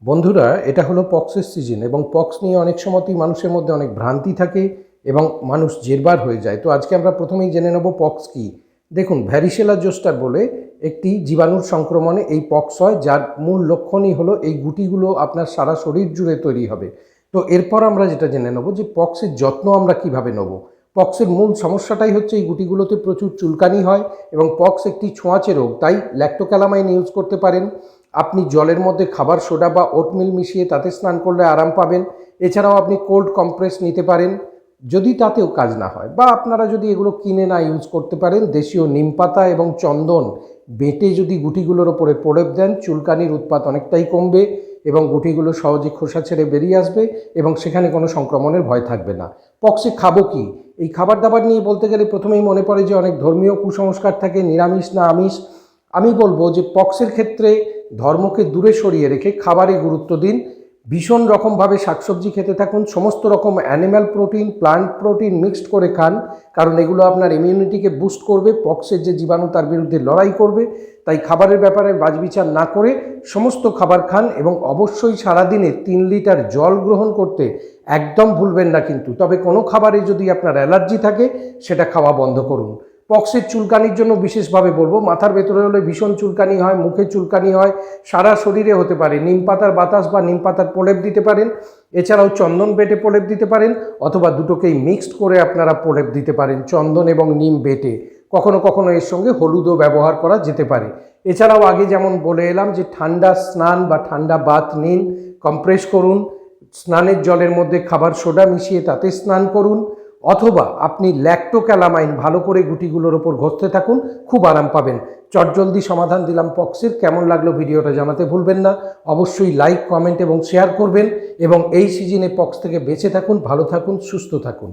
বন্ধুরা, এটা হলো পক্সের সিজন এবং পক্স নিয়ে অনেক সময়তেই মানুষের মধ্যে অনেক ভ্রান্তি থাকে এবং মানুষ জেরবার হয়ে যায়। তো আজকে আমরা প্রথমেই জেনে নেব পক্স কী। দেখুন, ভ্যারিসেলা জোস্টার বলে একটি জীবাণুর সংক্রমণে এই পক্স হয়, যার মূল লক্ষণই হলো এই গুটিগুলো আপনার সারা শরীর জুড়ে তৈরি হবে। তো এরপর আমরা যেটা জেনে নেব যে পক্সের যত্ন আমরা কিভাবে নেব। পক্সের মূল সমস্যাটাই হচ্ছে এই গুটিগুলোতে প্রচুর চুলকানি হয় এবং পক্স একটি ছোঁয়াচে রোগ, তাই ল্যাক্টোক্যালামাইন ইউজ করতে পারেন। আপনি জলের মধ্যে খাবার সোডা বা ওটমিল মিশিয়ে তাতে স্নান করলে আরাম পাবেন। এছাড়াও আপনি কোল্ড কম্প্রেস নিতে পারেন যদি তাতেও কাজ না হয়, বা আপনারা যদি এগুলো কিনে না ইউজ করতে পারেন, দেশীয় নিম পাতা এবং চন্দন বেটে যদি গুটিগুলোর ওপরে প্রলেপ দেন, চুলকানির উৎপাত অনেকটাই কমবে এবং গুটিগুলো সহজে খোসা ছেড়ে বেরিয়ে আসবে এবং সেখানে কোনো সংক্রমণের ভয় থাকবে না। পক্সে খাবো কি? এই খাবার দাবার নিয়ে বলতে গেলে প্রথমেই মনে পড়ে যে অনেক ধর্মীয় কুসংস্কার থাকে, নিরামিষ না আমিষ। আমি বলবো যে পক্সের ক্ষেত্রে ধর্মকে দূরে সরিয়ে রেখে খাবারে গুরুত্ব দিন। ভীষণ রকমভাবে শাকসবজি খেতে থাকুন, সমস্ত রকম animal protein, plant protein mixed করে খান, কারণ এগুলো আপনার ইমিউনিটিকে বুস্ট করবে, পক্সের যে জীবাণু তার বিরুদ্ধে লড়াই করবে। তাই খাবারের ব্যাপারে বাছবিচার না করে সমস্ত খাবার খান এবং অবশ্যই সারাদিনে 3 লিটার জল গ্রহণ করতে একদম ভুলবেন না কিন্তু। তবে কোনো খাবারে যদি আপনার অ্যালার্জি থাকে সেটা খাওয়া বন্ধ করুন। পক্সের চুলকানির জন্য বিশেষভাবে বলবো, মাথার ভেতরে হলে ভীষণ চুলকানি হয়, মুখে চুলকানি হয়, সারা শরীরে হতে পারে। নিম পাতার বাতাস বা নিম পাতার প্রলেপ দিতে পারেন, এছাড়াও চন্দন বেটে প্রলেপ দিতে পারেন, অথবা দুটোকেই মিক্সড করে আপনারা প্রলেপ দিতে পারেন চন্দন এবং নিম বেটে। কখনো কখনো এর সঙ্গে হলুদও ব্যবহার করা যেতে পারে। এছাড়াও আগে যেমন বলে এলাম যে ঠান্ডা স্নান বা ঠান্ডা বাথ নিন, কম্প্রেস করুন, স্নানের জলের মধ্যে খাবার সোডা মিশিয়ে তাতে স্নান করুন, অথবা আপনি ল্যাক্টোক্যালামাইন ভালো করে গুটিগুলোর ওপর ঘষতে থাকুন, খুব আরাম পাবেন। চটজলদি সমাধান দিলাম পক্সের। কেমন লাগলো ভিডিওটা জানাতে ভুলবেন না। অবশ্যই লাইক, কমেন্ট এবং শেয়ার করবেন এবং এই সিজনে পক্স থেকে বেঁচে থাকুন। ভালো থাকুন, সুস্থ থাকুন।